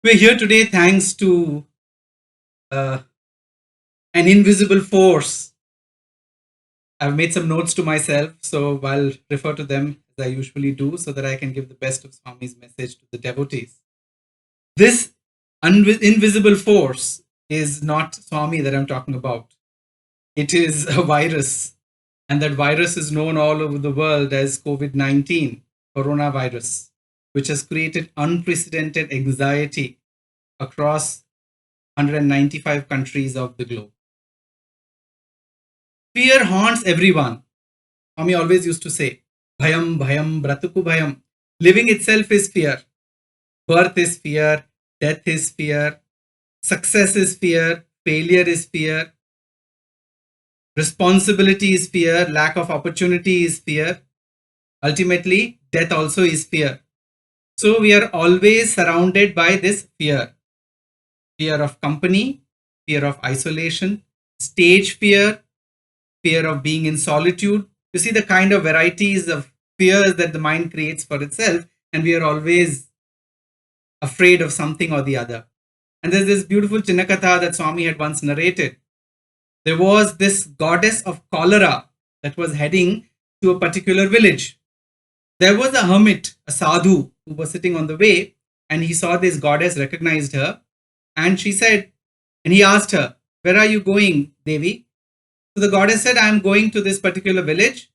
We're here today thanks to uh, an invisible force. I've made some notes to myself, so I'll refer to them as I usually do so that I can give the best of Swami's message to the devotees. This invisible force is not Swami that I'm talking about. It is a virus, and that virus is known all over the world as COVID-19, coronavirus, which has created unprecedented anxiety across 195 countries of the globe. Fear haunts everyone. Swami always used to say, Bhayam, Bhayam, Bratuku Bhayam. Living itself is fear. Birth is fear. Death is fear. Success is fear. Failure is fear. Responsibility is fear. Lack of opportunity is fear. Ultimately, death also is fear. So we are always surrounded by this fear. Fear of company, fear of isolation, stage fear, fear of being in solitude. You see the kind of varieties of fears that the mind creates for itself, and we are always afraid of something or the other. And there's this beautiful Chinnakatha that Swami had once narrated. There was this goddess of cholera that was heading to a particular village. There was a hermit, a sadhu, who was sitting on the way, and he saw this goddess, recognized her, and she said, and he asked her, "Where are you going, Devi?" So the goddess said, "I am going to this particular village.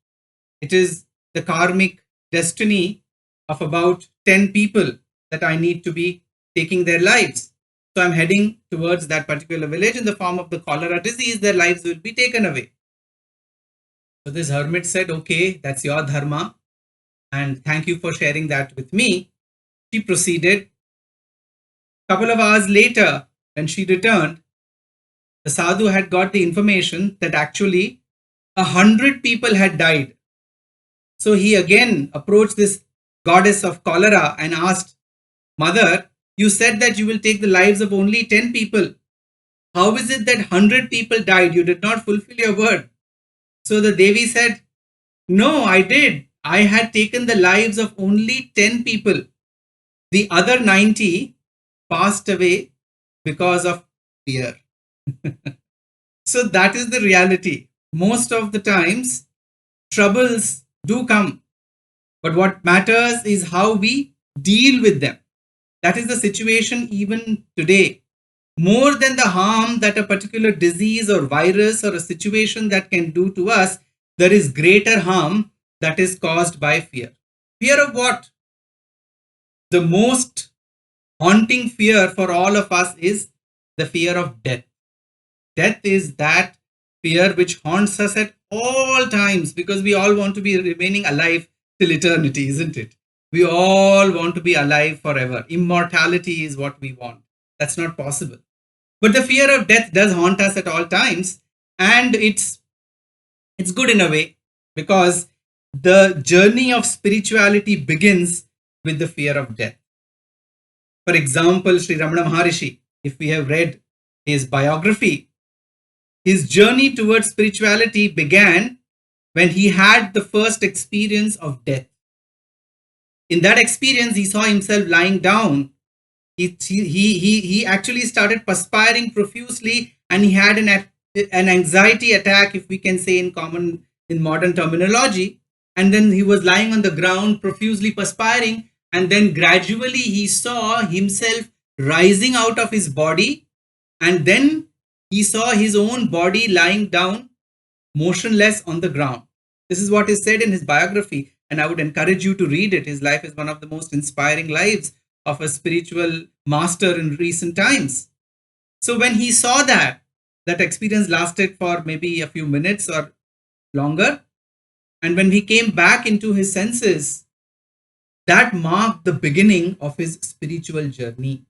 It is the karmic destiny of about 10 people that I need to be taking their lives. So I'm heading towards that particular village in the form of the cholera disease. Their lives will be taken away." So this hermit said, "Okay, that's your dharma. And thank you for sharing that with me." She proceeded. A couple of hours later, when she returned, the sadhu had got the information that actually 100 people had died. So he again approached this goddess of cholera and asked, "Mother, you said that you will take the lives of only 10 people. How is it that 100 people died? You did not fulfill your word." So the Devi said, "No, I did. I had taken the lives of only 10 people. The other 90 passed away because of fear." So that is the reality. Most of the times, troubles do come, but what matters is how we deal with them. That is the situation even today. More than the harm that a particular disease or virus or a situation that can do to us, there is greater harm that is caused by fear. Fear of what? The most haunting fear for all of us is the fear of death. Death is that fear which haunts us at all times because we all want to be remaining alive till eternity, isn't it? We all want to be alive forever. Immortality is what we want. That's not possible. But the fear of death does haunt us at all times, and it's good in a way because the journey of spirituality begins with the fear of death. For example, Sri Ramana Maharishi, if we have read his biography, his journey towards spirituality began when he had the first experience of death. In that experience, he saw himself lying down. He actually started perspiring profusely, and he had an anxiety attack, if we can say in modern terminology. And then he was lying on the ground, profusely perspiring, and then gradually he saw himself rising out of his body, and then he saw his own body lying down, motionless on the ground. This is what is said in his biography, and I would encourage you to read it. His life is one of the most inspiring lives of a spiritual master in recent times. So when he saw that experience lasted for maybe a few minutes or longer. And when he came back into his senses, that marked the beginning of his spiritual journey.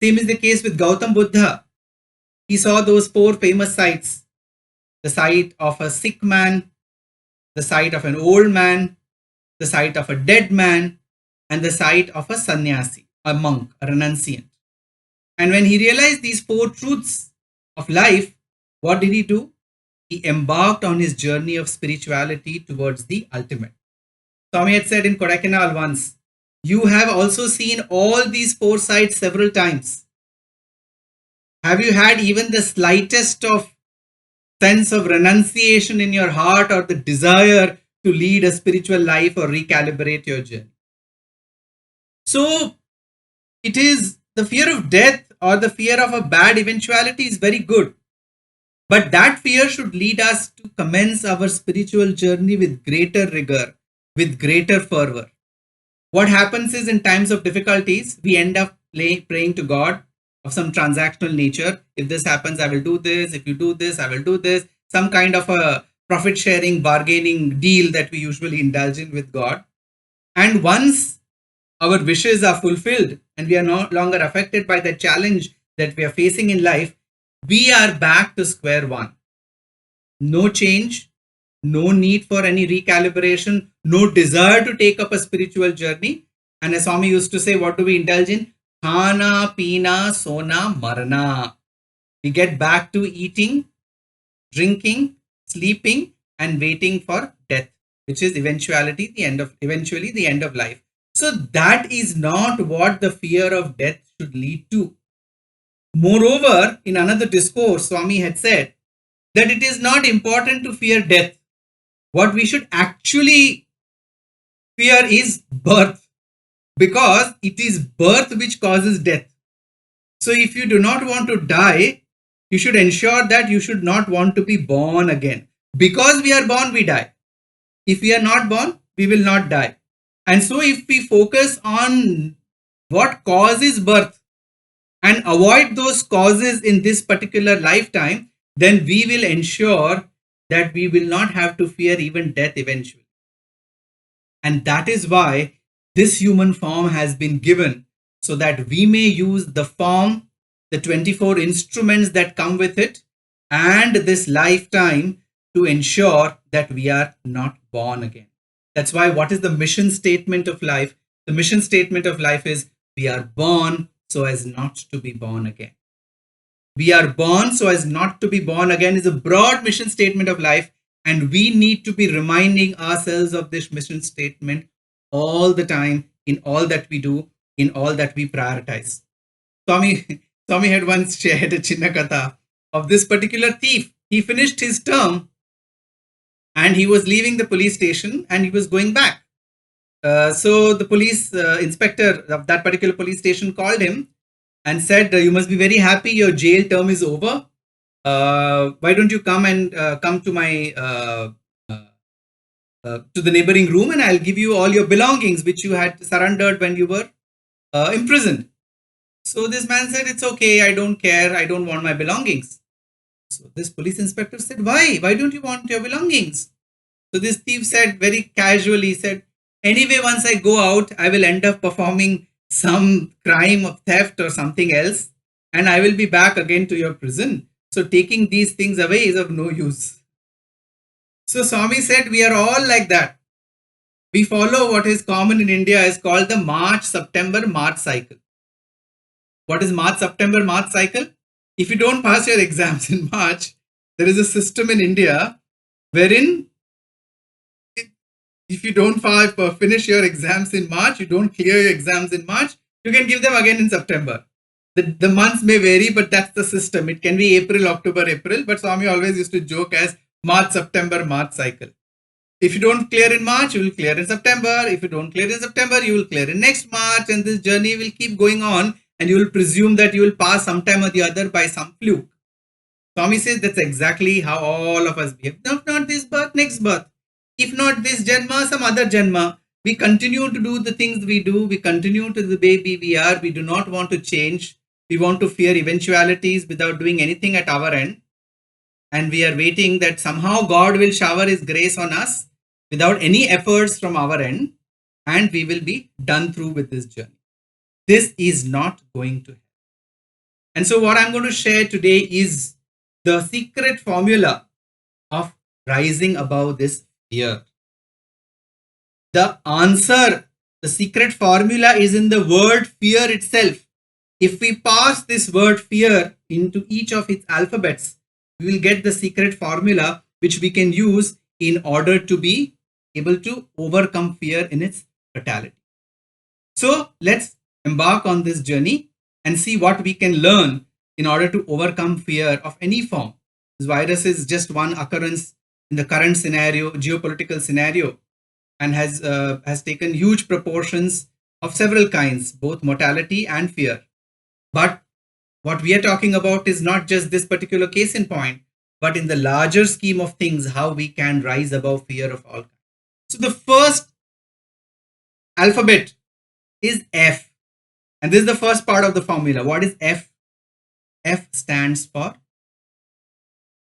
Same is the case with Gautam Buddha. He saw those four famous sights: the sight of a sick man, the sight of an old man, the sight of a dead man, and the sight of a sannyasi, a monk, a renunciant. And when he realized these four truths of life, what did he do? He embarked on his journey of spirituality towards the ultimate. Swami had said in Kodaikanal once You have also seen all these four sides several times. Have you had even the slightest of sense of renunciation in your heart or the desire to lead a spiritual life or recalibrate your journey? So it is the fear of death or the fear of a bad eventuality is very good. But that fear should lead us to commence our spiritual journey with greater rigor, with greater fervor. What happens is in times of difficulties, we end up praying to God of some transactional nature. If this happens, I will do this. If you do this, I will do this. Some kind of a profit sharing, bargaining deal that we usually indulge in with God. And once our wishes are fulfilled and we are no longer affected by the challenge that we are facing in life, we are back to square one. No change, no need for any recalibration, no desire to take up a spiritual journey. And as Swami used to say, what do we indulge in? Khana, pina, sona, marana. We get back to eating, drinking, sleeping, and waiting for death, which is eventually the end of life. So that is not what the fear of death should lead to. Moreover, in another discourse, Swami had said that it is not important to fear death. What we should actually fear is birth, because it is birth which causes death. So if you do not want to die, you should ensure that you should not want to be born again. Because we are born, we die. If we are not born, we will not die. And so if we focus on what causes birth and avoid those causes in this particular lifetime, then we will ensure that we will not have to fear even death eventually. And that is why this human form has been given, so that we may use the form, the 24 instruments that come with it, and this lifetime to ensure that we are not born again. That's why, what is the mission statement of life? The mission statement of life is we are born so as not to be born again. We are born so as not to be born again is a broad mission statement of life, and we need to be reminding ourselves of this mission statement all the time, in all that we do, in all that we prioritize. Swami had once shared a Chinnakatha of this particular thief. He finished his term and he was leaving the police station and he was going back. So the police inspector of that particular police station called him and said, you must be very happy, your jail term is over. Why don't you come and come to my to the neighboring room, and I'll give you all your belongings which you had surrendered when you were imprisoned. So this man said, it's okay, I don't care, I don't want my belongings. So this police inspector said, why don't you want your belongings? So this thief said very casually, said, anyway, once I go out, I will end up performing some crime of theft or something else, and I will be back again to your prison. So taking these things away is of no use. So Swami said, we are all like that. We follow what is common in India is called the March, September, March cycle. What is March, September, March cycle? If you don't pass your exams in March, there is a system in India wherein if you don't finish your exams in March, you don't clear your exams in March, you can give them again in September. The months may vary, but that's the system. It can be April, October, April, but Swami always used to joke as March, September, March cycle. If you don't clear in March, you will clear in September. If you don't clear in September, you will clear in next March, and this journey will keep going on, and you will presume that you will pass sometime or the other by some fluke. Swami says that's exactly how all of us behave. If not this birth, next birth. If not this Janma, some other Janma. We continue to do the things we do. We continue to the baby we are. We do not want to change. We want to fear eventualities without doing anything at our end. And we are waiting that somehow God will shower His grace on us without any efforts from our end. And we will be done through with this journey. This is not going to happen. And so what I'm going to share today is the secret formula of rising above this fear. The answer, the secret formula is in the word fear itself. If we pass this word fear into each of its alphabets, we will get the secret formula which we can use in order to be able to overcome fear in its totality. So let's embark on this journey and see what we can learn in order to overcome fear of any form. This virus is just one occurrence in the current scenario, geopolitical scenario, and has taken huge proportions of several kinds, both mortality and fear. But what we are talking about is not just this particular case in point, but in the larger scheme of things, how we can rise above fear of all kinds. So the first alphabet is F. And this is the first part of the formula. What is F? F stands for,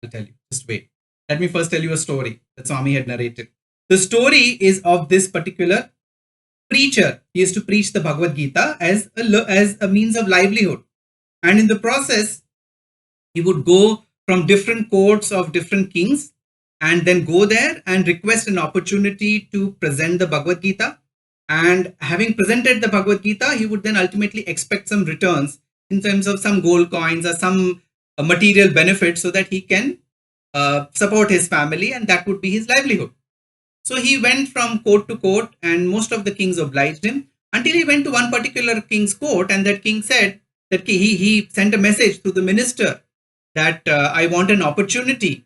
I'll tell you, just wait. Let me first tell you a story that Swami had narrated. The story is of this particular preacher. He used to preach the Bhagavad Gita as a means of livelihood. And in the process, he would go from different courts of different kings and then go there and request an opportunity to present the Bhagavad Gita. And having presented the Bhagavad Gita, he would then ultimately expect some returns in terms of some gold coins or some material benefit so that he can support his family, and that would be his livelihood. So he went from court to court, and most of the kings obliged him until he went to one particular king's court, and that king said that he sent a message to the minister that I want an opportunity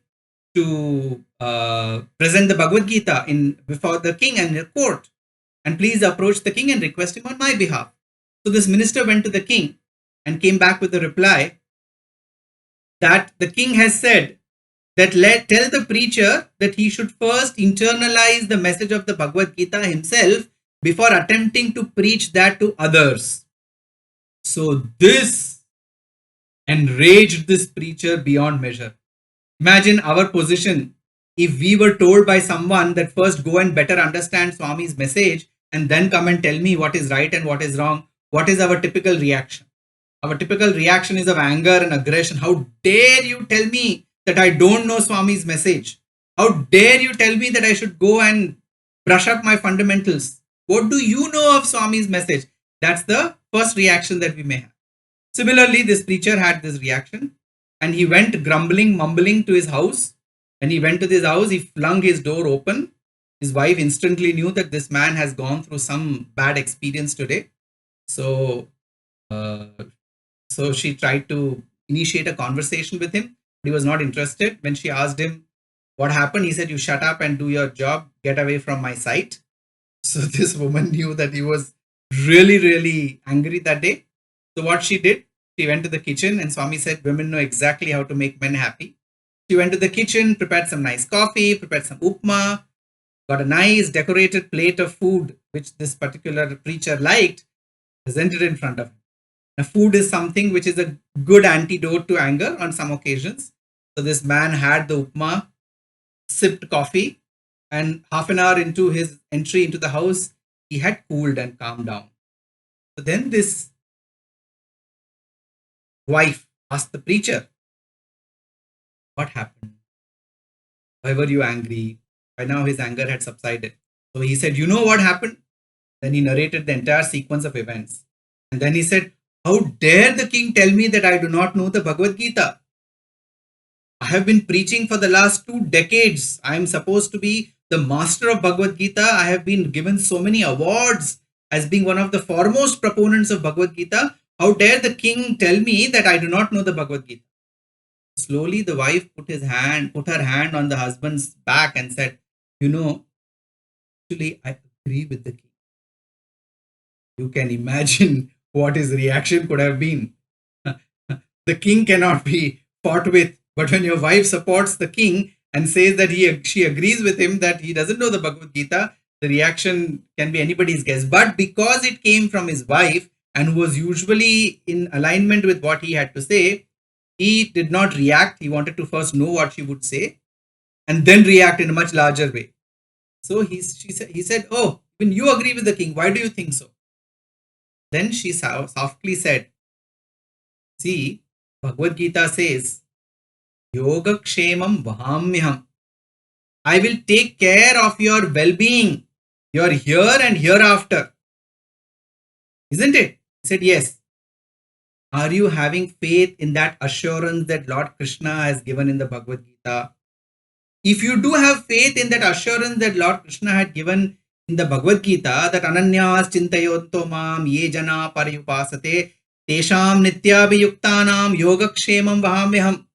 to present the Bhagavad Gita before the king and the court, and please approach the king and request him on my behalf. So this minister went to the king and came back with a reply that the king has said that tell the preacher that he should first internalize the message of the Bhagavad Gita himself before attempting to preach that to others. So this enraged this preacher beyond measure. Imagine our position if we were told by someone that first go and better understand Swami's message and then come and tell me what is right and what is wrong. What is our typical reaction? Our typical reaction is of anger and aggression. How dare you tell me that I don't know Swami's message? How dare you tell me that I should go and brush up my fundamentals? What do you know of Swami's message? That's the first reaction that we may have. Similarly, this preacher had this reaction and he went grumbling, mumbling to his house. When he went to this house, he flung his door open. His wife instantly knew that this man has gone through some bad experience today. So she tried to initiate a conversation with him. He was not interested. When she asked him what happened, he said, you shut up and do your job. Get away from my sight. So this woman knew that he was really, really angry that day. So what she did, she went to the kitchen, and Swami said, women know exactly how to make men happy. She went to the kitchen, prepared some nice coffee, prepared some upma, got a nice decorated plate of food, which this particular preacher liked, presented in front of him. Now, food is something which is a good antidote to anger on some occasions. So this man had the upma, sipped coffee, and half an hour into his entry into the house, he had cooled and calmed down. So then this wife asked the preacher, what happened? Why were you angry? By now his anger had subsided. So he said, you know what happened? Then he narrated the entire sequence of events. And then he said, how dare the king tell me that I do not know the Bhagavad Gita? I have been preaching for the last 2 decades. I am supposed to be the master of Bhagavad Gita. I have been given so many awards as being one of the foremost proponents of Bhagavad Gita. How dare the king tell me that I do not know the Bhagavad Gita? Slowly the wife put her hand on the husband's back and said, you know, actually I agree with the king. You can imagine what his reaction could have been. The king cannot be fought with, but when your wife supports the king and says that she agrees with him that he doesn't know the Bhagavad Gita, the reaction can be anybody's guess. But because it came from his wife and was usually in alignment with what he had to say, he did not react. He wanted to first know what she would say and then react in a much larger way. So he said, oh, when you agree with the king, why do you think so? Then she softly said, see, Bhagavad Gita says, Yoga Kshemam Vahamyam. I will take care of your well-being, your here and hereafter. Isn't it? He said, yes. Are you having faith in that assurance that Lord Krishna has given in the Bhagavad Gita? If you do have faith in that assurance that Lord Krishna had given in the Bhagavad Gita that Ananyas Chintayonto Mam Ye Jana Pariyupasate Tesham Nityabhiyuktanam Yogakshemam Vahamyaham.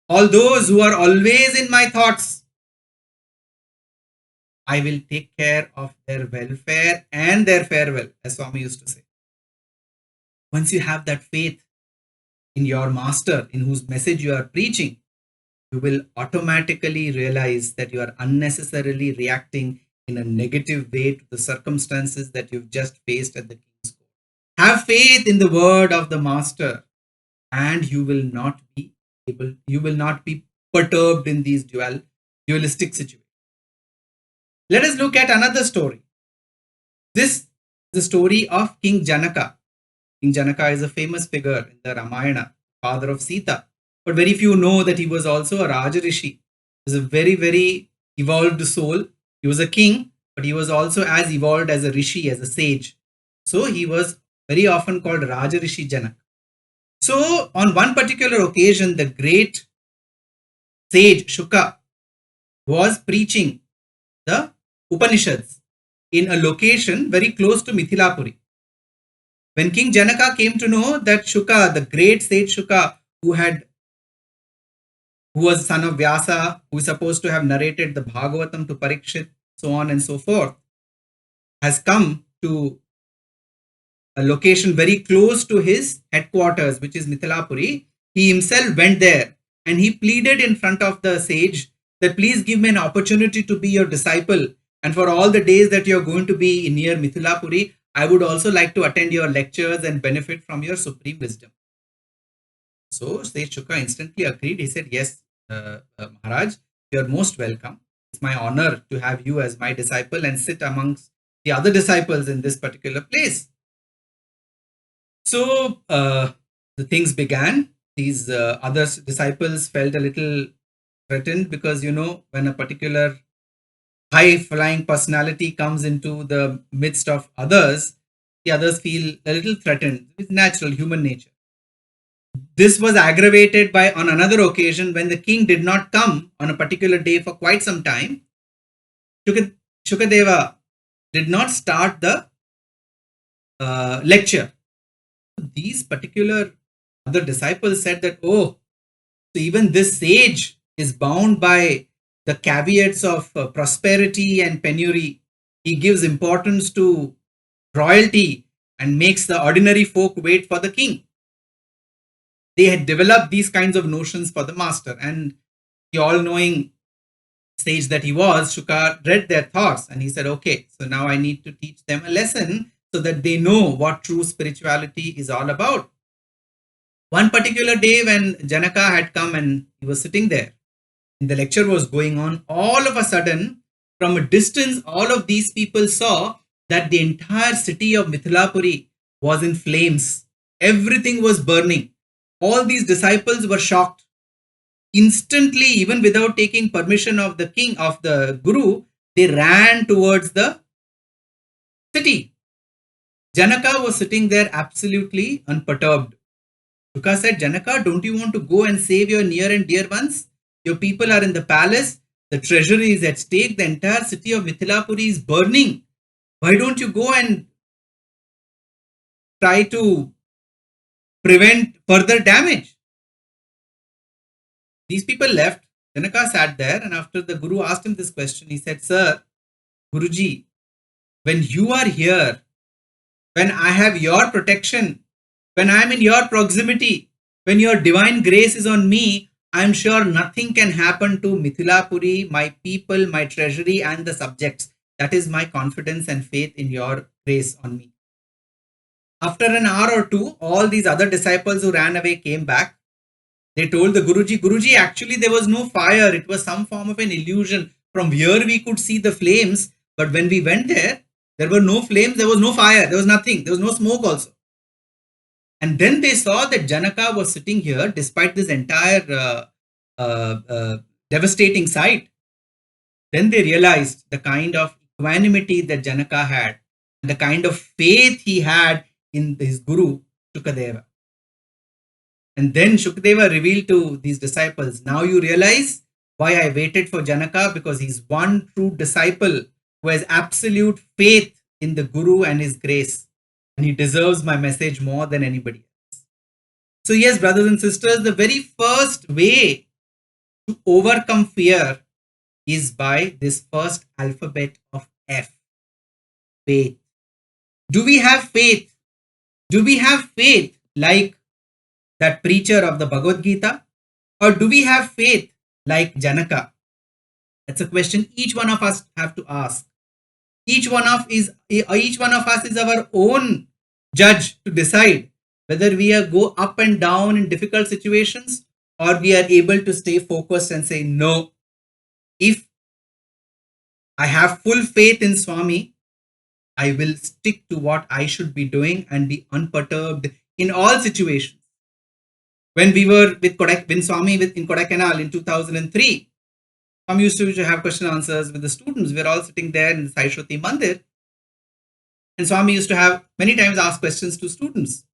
All those who are always in my thoughts, I will take care of their welfare and their farewell, as Swami used to say. Once you have that faith in your master, in whose message you are preaching, you will automatically realize that you are unnecessarily reacting in a negative way to the circumstances that you've just faced at the king's court. Have faith in the word of the master, and you will not be perturbed in these dualistic situations. Let us look at another story. This is the story of King Janaka. King Janaka is a famous figure in the Ramayana, father of Sita. But very few know that he was also a Rajarishi. He was a very, very evolved soul. He was a king, but he was also as evolved as a rishi, as a sage. So he was very often called Rajarishi Janaka. So on one particular occasion, the great sage Shuka was preaching the Upanishads in a location very close to Mithilapuri. When King Janaka came to know that Shuka, the great sage Shuka, who was son of Vyasa, who is supposed to have narrated the Bhagavatam to Parikshit, so on and so forth, has come to a location very close to his headquarters, which is Mithilapuri, he himself went there and he pleaded in front of the sage that please give me an opportunity to be your disciple. And for all the days that you're going to be near Mithilapuri, I would also like to attend your lectures and benefit from your supreme wisdom. So Sage Shuka instantly agreed. He said, yes, Maharaj, you're most welcome. It's my honor to have you as my disciple and sit amongst the other disciples in this particular place. So the things began. These other disciples felt a little threatened because, when a particular high-flying personality comes into the midst of others, the others feel a little threatened. It's natural, human nature. This was aggravated by, on another occasion, when the king did not come on a particular day for quite some time, Shukadeva did not start the lecture. These particular other disciples said that, so even this sage is bound by the caveats of prosperity and penury. He gives importance to royalty and makes the ordinary folk wait for the king. They had developed these kinds of notions for the master, and the all-knowing sage that he was, Shuka read their thoughts and he said, okay, so now I need to teach them a lesson so that they know what true spirituality is all about. One particular day when Janaka had come and he was sitting there and the lecture was going on, all of a sudden, from a distance, all of these people saw that the entire city of Mithilapuri was in flames. Everything was burning. All these disciples were shocked. Instantly, even without taking permission of the king, of the guru, they ran towards the city. Janaka was sitting there absolutely unperturbed. Shuka said, Janaka, don't you want to go and save your near and dear ones? Your people are in the palace. The treasury is at stake. The entire city of Mithilapuri is burning. Why don't you go and try to prevent further damage? These people left. Janaka sat there, and after the Guru asked him this question, he said, Sir, Guruji, when you are here, when I have your protection, when I am in your proximity, when your divine grace is on me, I am sure nothing can happen to Mithilapuri, my people, my treasury, and the subjects. That is my confidence and faith in your grace on me. After an hour or two, all these other disciples who ran away came back. They told the Guruji, actually there was no fire. It was some form of an illusion. From here we could see the flames, but when we went there, there were no flames, there was no fire, there was nothing, there was no smoke also. And then they saw that Janaka was sitting here despite this entire devastating sight. Then they realized the kind of equanimity that Janaka had, the kind of faith he had in his guru, Shukadeva. And then Shukadeva revealed to these disciples, now you realize why I waited for Janaka, because he's one true disciple who has absolute faith in the Guru and his grace, and he deserves my message more than anybody else. So, yes, brothers and sisters, the very first way to overcome fear is by this first alphabet of F, faith. Do we have faith? Do we have faith like that preacher of the Bhagavad Gita? Or do we have faith like Janaka? That's a question each one of us have to ask. Each one of us is our own judge to decide whether we go up and down in difficult situations, or we are able to stay focused and say, no, if I have full faith in Swami, I will stick to what I should be doing and be unperturbed in all situations. When we were with Swami in Kodaikanal in 2003, Swami used to have question answers with the students. We were all sitting there in the Saishwati Mandir, and Swami used to have many times ask questions to students.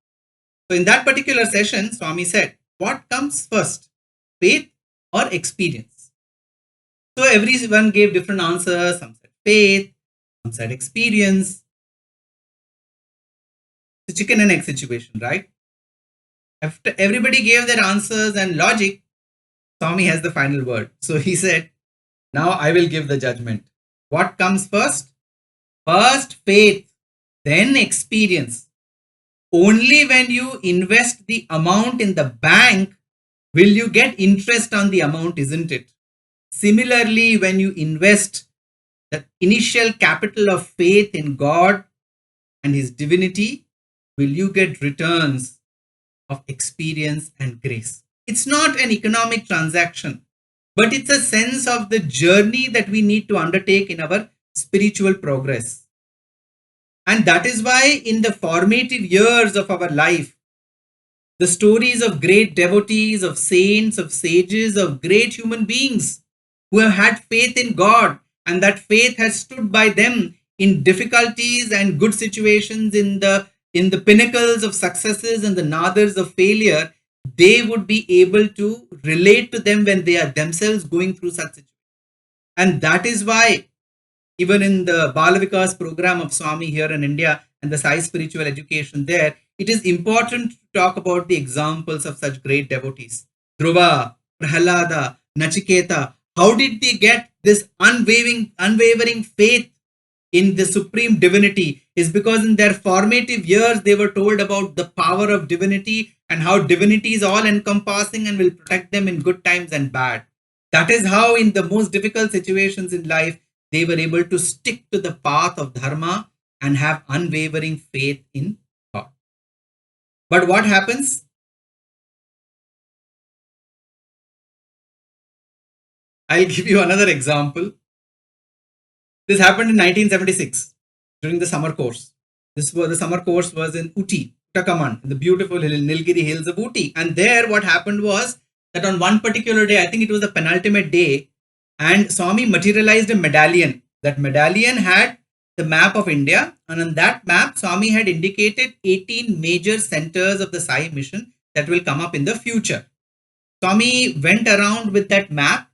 So in that particular session, Swami said, what comes first, faith or experience? So everyone gave different answers. Some said faith, some said experience. It's a chicken and egg situation, right? After everybody gave their answers and logic, Swami has the final word. So he said, now I will give the judgment. What comes first? First faith, then experience. Only when you invest the amount in the bank will you get interest on the amount, isn't it? Similarly, when you invest the initial capital of faith in God and His divinity, will you get returns of experience and grace. It's not an economic transaction, but it's a sense of the journey that we need to undertake in our spiritual progress. And that is why in the formative years of our life, the stories of great devotees, of saints, of sages, of great human beings who have had faith in God, and that faith has stood by them in difficulties and good situations, in the pinnacles of successes and the nadars of failure, they would be able to relate to them when they are themselves going through such situations. And that is why even in the Balavikas program of Swami here in India and the Sai spiritual education there, it is important to talk about the examples of such great devotees. Dhruva, Prahalada, Nachiketa, how did they get this unwavering faith in the supreme divinity? Is because in their formative years they were told about the power of divinity and how divinity is all encompassing and will protect them in good times and bad. That is how in the most difficult situations in life they were able to stick to the path of dharma and have unwavering faith in God. But what happens? I'll give you another example. This happened in 1976 during the summer course. The summer course was in Uti, Uttarakhand, in the beautiful Nilgiri hills of Uti. And there what happened was that on one particular day, I think it was the penultimate day, and Swami materialized a medallion. That medallion had the map of India, and on that map, Swami had indicated 18 major centers of the Sai mission that will come up in the future. Swami went around with that map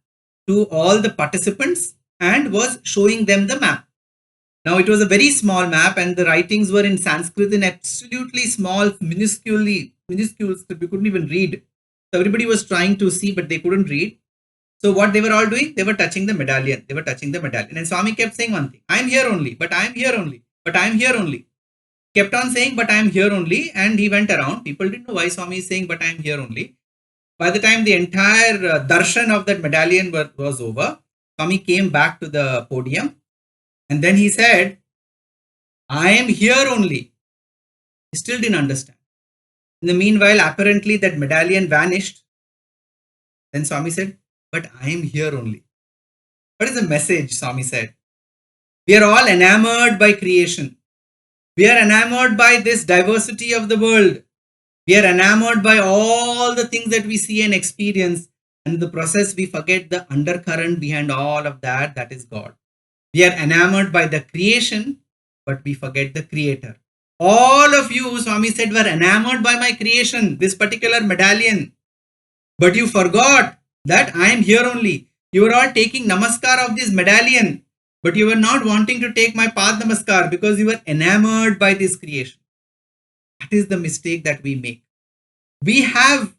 to all the participants and was showing them the map. Now it was a very small map and the writings were in Sanskrit, in absolutely small, minuscule that we couldn't even read. So everybody was trying to see, but they couldn't read. So what they were all doing, they were touching the medallion. And Swami kept saying one thing, I'm here only, but I'm here only, but I'm here only. Kept on saying, but I'm here only. And he went around. People didn't know why Swami is saying, but I'm here only. By the time the entire darshan of that medallion was over, Swami came back to the podium and then he said, I am here only. He still didn't understand. In the meanwhile, apparently that medallion vanished. Then Swami said, but I am here only. What is the message? Swami said, we are all enamored by creation. We are enamored by this diversity of the world. We are enamored by all the things that we see and experience. And in the process, we forget the undercurrent behind all of that, that is God. We are enamored by the creation, but we forget the creator. All of you, Swami said, were enamored by my creation, this particular medallion. But you forgot that I am here only. You are all taking namaskar of this medallion. but you were not wanting to take my path namaskar because you were enamored by this creation. That is the mistake that we make. We have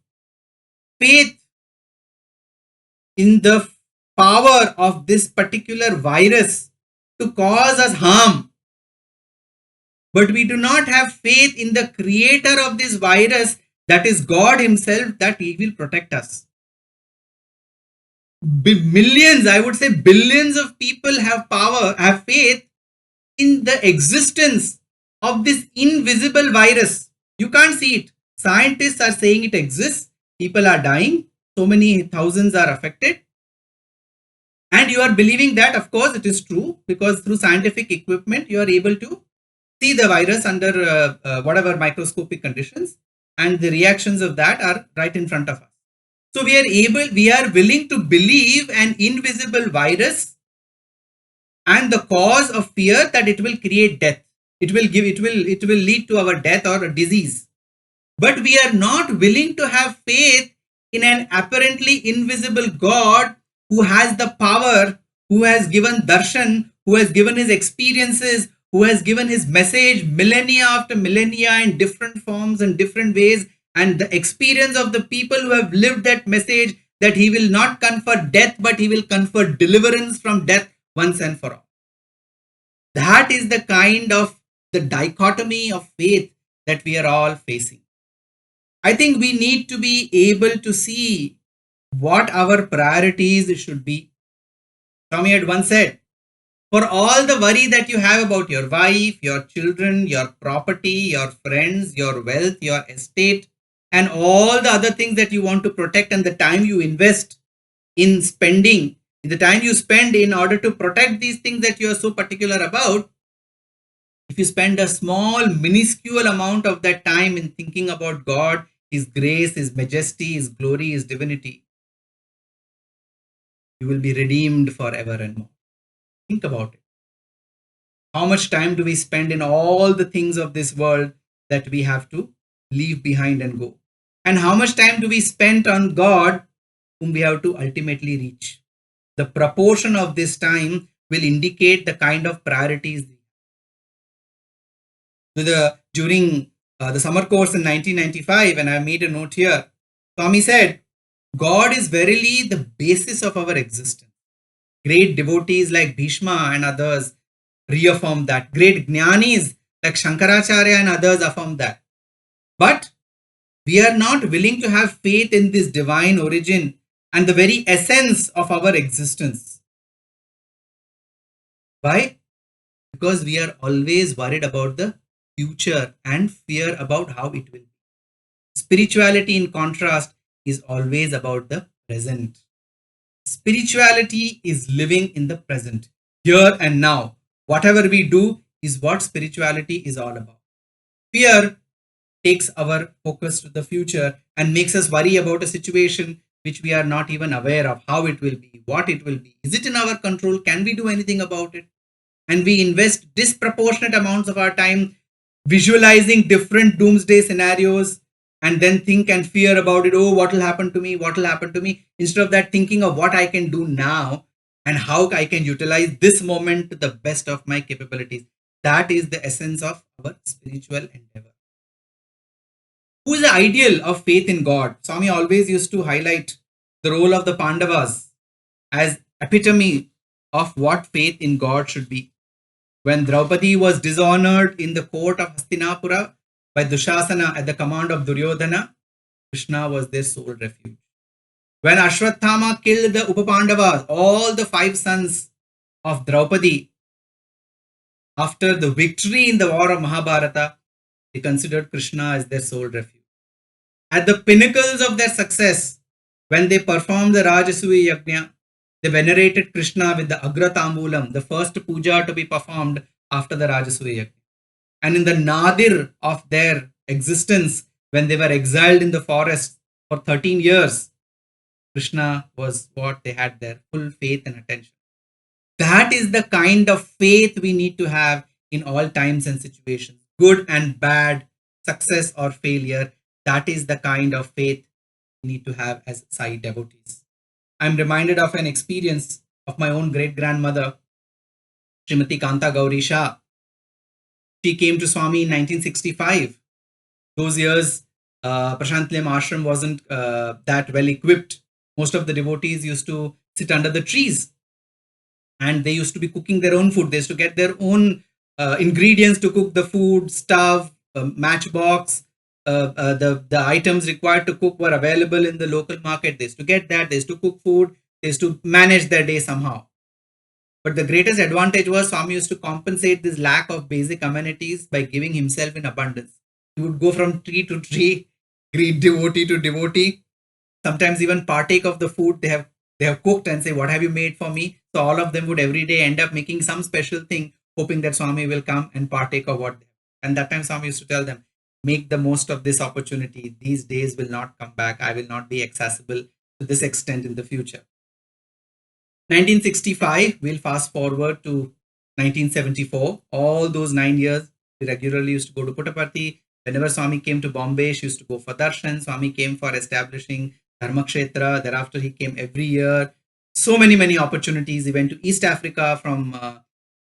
faith in the power of this particular virus to cause us harm, but we do not have faith in the creator of this virus, that is God himself, that he will protect us. Millions, I would say billions of people have faith in the existence of this invisible virus. You can't see it. Scientists are saying it exists. People are dying. So many thousands are affected. And you are believing that, of course, it is true, because through scientific equipment, you are able to see the virus under whatever microscopic conditions, and the reactions of that are right in front of us. So we are willing to believe an invisible virus and the cause of fear that it will create death. It will lead to our death or a disease. But we are not willing to have faith in an apparently invisible God who has the power, who has given darshan, who has given his experiences, who has given his message millennia after millennia in different forms and different ways, and the experience of the people who have lived that message, that he will not confer death, but he will confer deliverance from death once and for all. That is the kind of the dichotomy of faith that we are all facing. I think we need to be able to see what our priorities should be. Tommy had once said, for all the worry that you have about your wife, your children, your property, your friends, your wealth, your estate, and all the other things that you want to protect, and the time you invest in spending, the time you spend in order to protect these things that you are so particular about, if you spend a small, minuscule amount of that time in thinking about God, his grace, his majesty, his glory, his divinity, you will be redeemed forever and more. Think about it. How much time do we spend in all the things of this world that we have to leave behind and go? And how much time do we spend on God, whom we have to ultimately reach? The proportion of this time will indicate the kind of priorities. During the summer course in 1995, and I made a note here, Swami said, God is verily the basis of our existence. Great devotees like Bhishma and others reaffirm that. Great jnanis like Shankaracharya and others affirm that. But we are not willing to have faith in this divine origin and the very essence of our existence. Why? Because we are always worried about the future and fear about how it will be. Spirituality, in contrast, is always about the present. Spirituality is living in the present, here and now. Whatever we do is what spirituality is all about. Fear takes our focus to the future and makes us worry about a situation which we are not even aware of, how it will be, what it will be. Is it in our control? Can we do anything about it? And we invest disproportionate amounts of our time visualizing different doomsday scenarios, and then think and fear about it. Oh, what will happen to me? What will happen to me? Instead of that, thinking of what I can do now and how I can utilize this moment to the best of my capabilities. That is the essence of our spiritual endeavor. Who is the ideal of faith in God? Swami always used to highlight the role of the Pandavas as epitome of what faith in God should be. When Draupadi was dishonored in the court of Hastinapura by Dushasana at the command of Duryodhana, Krishna was their sole refuge. When Ashwathama killed the Upapandavas, all the 5 sons of Draupadi, after the victory in the war of Mahabharata, they considered Krishna as their sole refuge. At the pinnacles of their success, when they performed the Rajasuya Yajna, they venerated Krishna with the Agratambulam, the first puja to be performed after the Rajasuya Yajna. And in the nadir of their existence, when they were exiled in the forest for 13 years, Krishna was what they had their full faith and attention. That is the kind of faith we need to have in all times and situations, good and bad, success or failure. That is the kind of faith we need to have as Sai devotees. I'm reminded of an experience of my own great grandmother. Srimati Kanta Gauri Shah. She came to Swami in 1965. Those years, Prashant Lem Ashram wasn't that well equipped. Most of the devotees used to sit under the trees and they used to be cooking their own food. They used to get their own ingredients to cook the food, stove, matchbox. The items required to cook were available in the local market. They used to get that. They used to cook food. They used to manage their day somehow. But the greatest advantage was Swami used to compensate this lack of basic amenities by giving himself in abundance. He would go from tree to tree, greet devotee to devotee, sometimes even partake of the food they have cooked and say, "What have you made for me?" So all of them would every day end up making some special thing, hoping that Swami will come and partake of what. And that time Swami used to tell them, "Make the most of this opportunity. These days will not come back. I will not be accessible to this extent in the future." 1965, we'll fast forward to 1974. All those 9 years, we regularly used to go to Puttaparthi. Whenever Swami came to Bombay, she used to go for darshan. Swami came for establishing Dharmakshetra. Thereafter, he came every year. So many opportunities. He went to East Africa from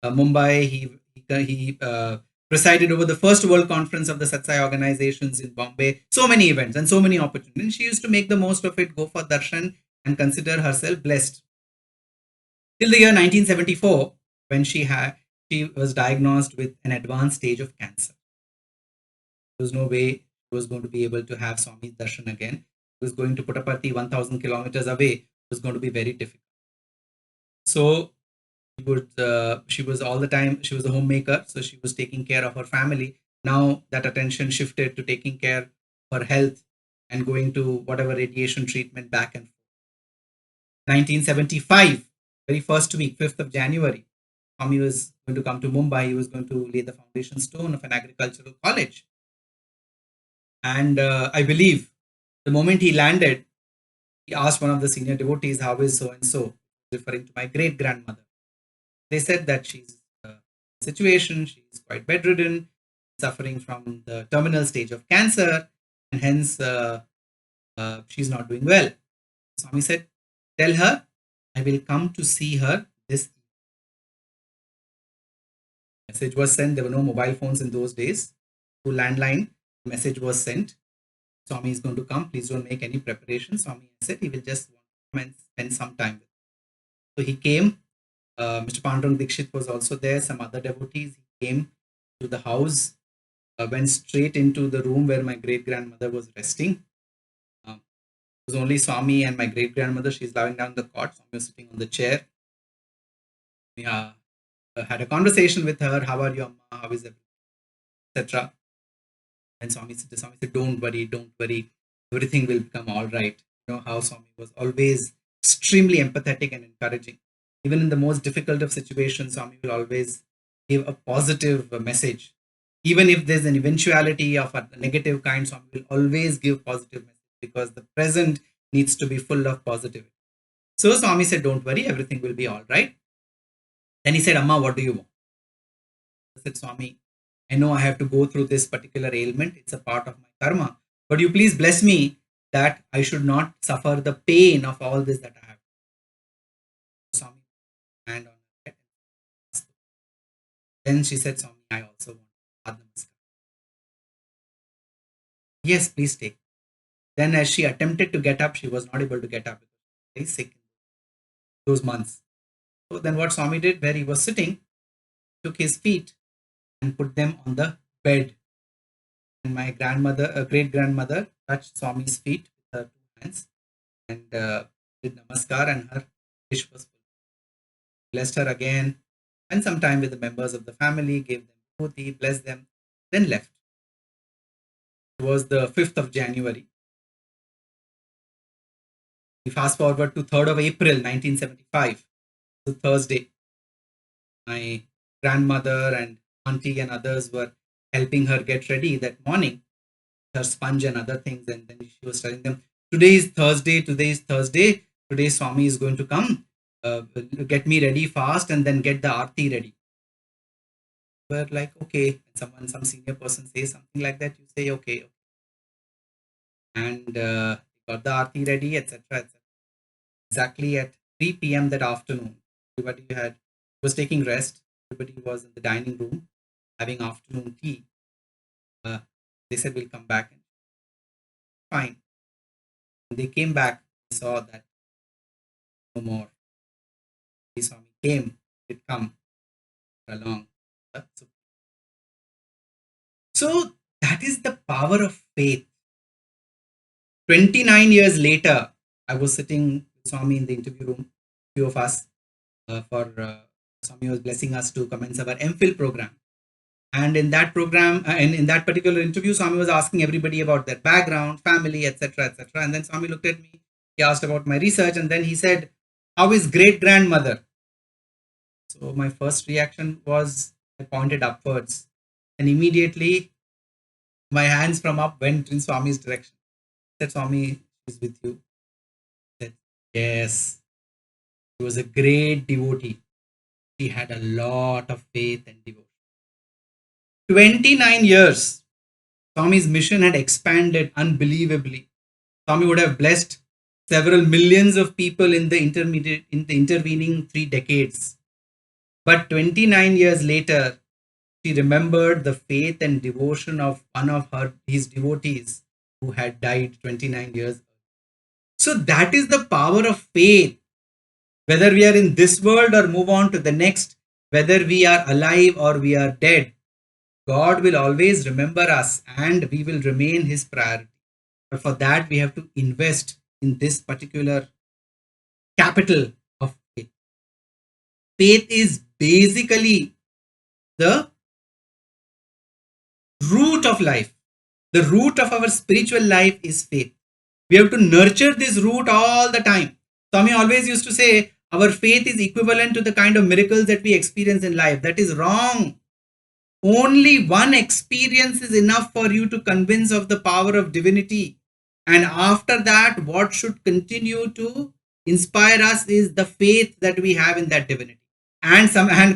Mumbai. He presided over the first World Conference of the Satsai organizations in Bombay. So many events and so many opportunities. She used to make the most of it, go for darshan, and consider herself blessed till the year 1974 when she was diagnosed with an advanced stage of cancer. There was no way she was going to be able to have Swami's darshan again. She was going to Puttaparthi 1000 kilometers away. It was going to be very difficult. So she was all the time, she was a homemaker, so she was taking care of her family. Now that attention shifted to taking care of her health and going to whatever radiation treatment back and forth. 1975, very first week, 5th of January, Swami was going to come to Mumbai. He was going to lay the foundation stone of an agricultural college. And I believe the moment he landed, he asked one of the senior devotees, "How is so and so?" referring to my great grandmother. They said that she's in a situation, she's quite bedridden, suffering from the terminal stage of cancer, and hence she's not doing well. Swami said, "Tell her I will come to see her this." Message was sent. There were no mobile phones in those days. Through landline, the message was sent. Swami is going to come. Please don't make any preparations. Swami said he will just want to come and spend some time with her. So he came. Mr. Pandurang Dikshit was also there. Some other devotees. He came to the house, went straight into the room where my great grandmother was resting. It was only Swami and my great grandmother. She's lying down on the cot. Swami was sitting on the chair. We had a conversation with her. "How are you, Amma? How is everything?" etc. And Swami said, "Don't worry, don't worry. Everything will become all right." You know how Swami was always extremely empathetic and encouraging. Even in the most difficult of situations, Swami will always give a positive message. Even if there's an eventuality of a negative kind, Swami will always give positive message because the present needs to be full of positivity. So Swami said, "Don't worry, everything will be all right." Then he said, "Amma, what do you want?" I said, "Swami, I know I have to go through this particular ailment. It's a part of my karma. But you please bless me that I should not suffer the pain of all this that I have." Swami hand on her head. Then she said, "Swami, I also want Padma Namaskar." "Yes, please take." Then as she attempted to get up, she was not able to get up because she was very sick in those months. So then what Swami did, where he was sitting, took his feet and put them on the bed. And my grandmother, great grandmother, touched Swami's feet with her two hands and did namaskar, and her wish was full. Blessed her again, spent some time with the members of the family, gave them puti, blessed them, then left. It was the 5th of January. We fast forward to 3rd of April 1975, the Thursday. My grandmother and auntie and others were helping her get ready that morning, her sponge and other things. And then she was telling them, "Today is Thursday, today is Thursday, today Swami is going to come, get me ready fast and then get the aarti ready." We're like, "Okay." Some senior person says something like that, you say, "Okay." And got the aarti ready, etc. etc. Exactly at 3 p.m. that afternoon, everybody was taking rest. Everybody was in the dining room having afternoon tea. Uh, they said, we'll come back. Fine. When they came back, they saw that no more. They saw me came, it come along. So, so that is the power of faith. 29 years later, I was sitting with Swami in the interview room, few of us, for Swami was blessing us to commence our MPhil program. And in that program, and in that particular interview, Swami was asking everybody about their background, family, etc., etc. And then Swami looked at me. He asked about my research, and then he said, "How is great grandmother?" So my first reaction was I pointed upwards, and immediately my hands from up went in Swami's direction. I said, "Swami is with you." He said, "Yes." He was a great devotee. He had a lot of faith and devotion. 29 years. Swami's mission had expanded unbelievably. Swami would have blessed several millions of people in the intervening 3 decades. But 29 years later, she remembered the faith and devotion of one of his devotees who had died 29 years ago. So that is the power of faith. Whether we are in this world or move on to the next, whether we are alive or we are dead, God will always remember us and we will remain his priority. But for that, we have to invest in this particular capital of faith. Faith is basically the root of life. The root of our spiritual life is faith. We have to nurture this root all the time. Swami always used to say, our faith is equivalent to the kind of miracles that we experience in life. That is wrong. Only one experience is enough for you to convince of the power of divinity. And after that, what should continue to inspire us is the faith that we have in that divinity. And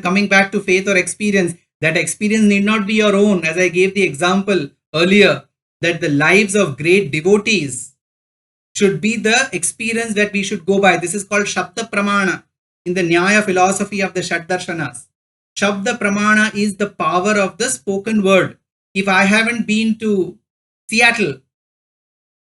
coming back to faith or experience, that experience need not be your own. As I gave the example earlier, that the lives of great devotees should be the experience that we should go by. This is called Shabda Pramana in the Nyaya philosophy of the Shaddarshanas. Shabda Pramana is the power of the spoken word. If I haven't been to Seattle,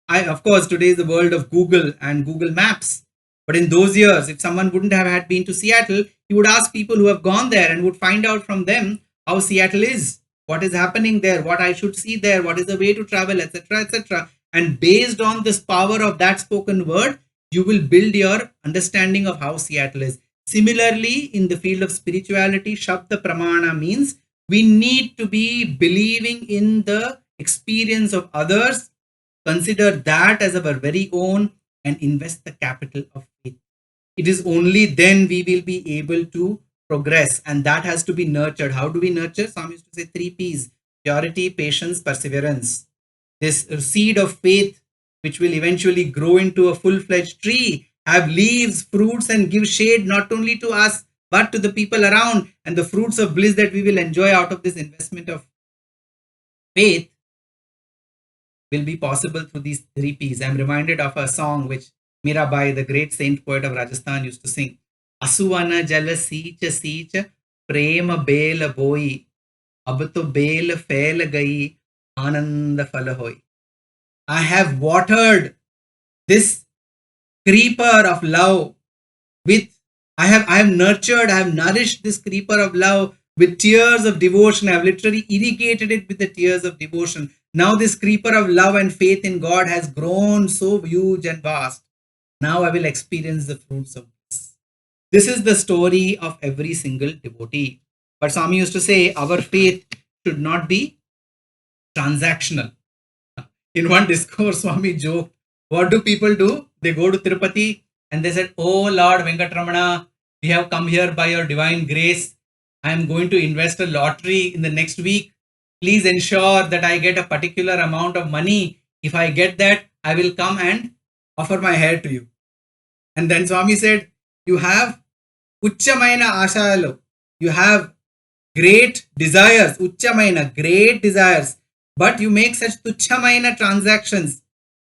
of course, today is the world of Google and Google Maps. But in those years, if someone wouldn't have had been to Seattle, he would ask people who have gone there and would find out from them how Seattle is, what is happening there, what I should see there, what is the way to travel, etc., etc. And based on this power of that spoken word, you will build your understanding of how Seattle is. Similarly, in the field of spirituality, Shabda Pramana means we need to be believing in the experience of others, consider that as our very own, and invest the capital of faith. It is only then we will be able to progress, and that has to be nurtured. How do we nurture? Some used to say 3 P's: purity, patience, perseverance. This seed of faith, which will eventually grow into a full-fledged tree, have leaves, fruits, and give shade not only to us, but to the people around, and the fruits of bliss that we will enjoy out of this investment of faith will be possible through these 3 P's. I'm reminded of a song which Mirabai, the great saint poet of Rajasthan, used to sing. Asuvana jala seecha seecha prema bela boi ab to bela fail gai ananda phala hoi. I have watered this creeper of love with I have nurtured, I have nourished this creeper of love with tears of devotion. I have literally irrigated it with the tears of devotion. Now this creeper of love and faith in God has grown so huge and vast. Now I will experience the fruits of this. This is the story of every single devotee. But Swami used to say our faith should not be transactional. In one discourse, Swami joked, what do people do? They go to Tirupati and they said, oh Lord Venkatramana, we have come here by your divine grace. I am going to invest a lottery in the next week. Please ensure that I get a particular amount of money. If I get that, I will come and offer my hair to you. And then Swami said, you have Uchchamaina Ashalo. You have great desires, Uchchamaina, great desires. But you make such Tuchchamaina transactions,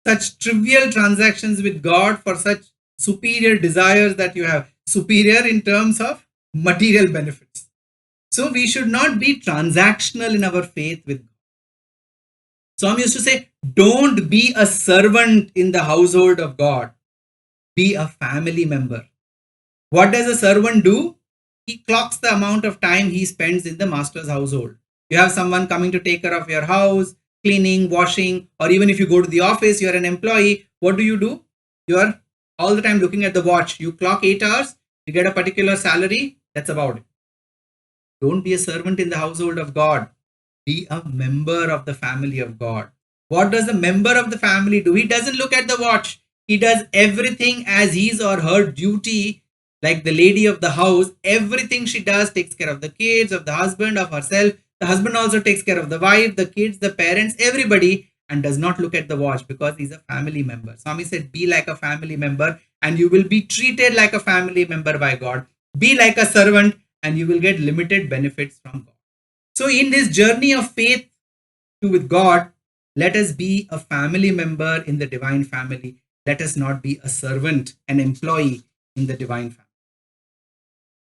such trivial transactions with God for such superior desires that you have. Superior in terms of material benefits. So we should not be transactional in our faith with God. Some used to say, don't be a servant in the household of God. Be a family member. What does a servant do? He clocks the amount of time he spends in the master's household. You have someone coming to take care of your house, cleaning, washing, or even if you go to the office, you're an employee. What do? You are all the time looking at the watch. You clock 8 hours, you get a particular salary. That's about it. Don't be a servant in the household of God. Be a member of the family of God. What does the member of the family do? He doesn't look at the watch. He does everything as his or her duty, like the lady of the house. Everything she does takes care of the kids, of the husband, of herself. The husband also takes care of the wife, the kids, the parents, everybody, and does not look at the watch because he's a family member. Swami said, be like a family member and you will be treated like a family member by God. Be like a servant and you will get limited benefits from God. So in this journey of faith with God, let us be a family member in the divine family. Let us not be a servant, an employee in the divine family.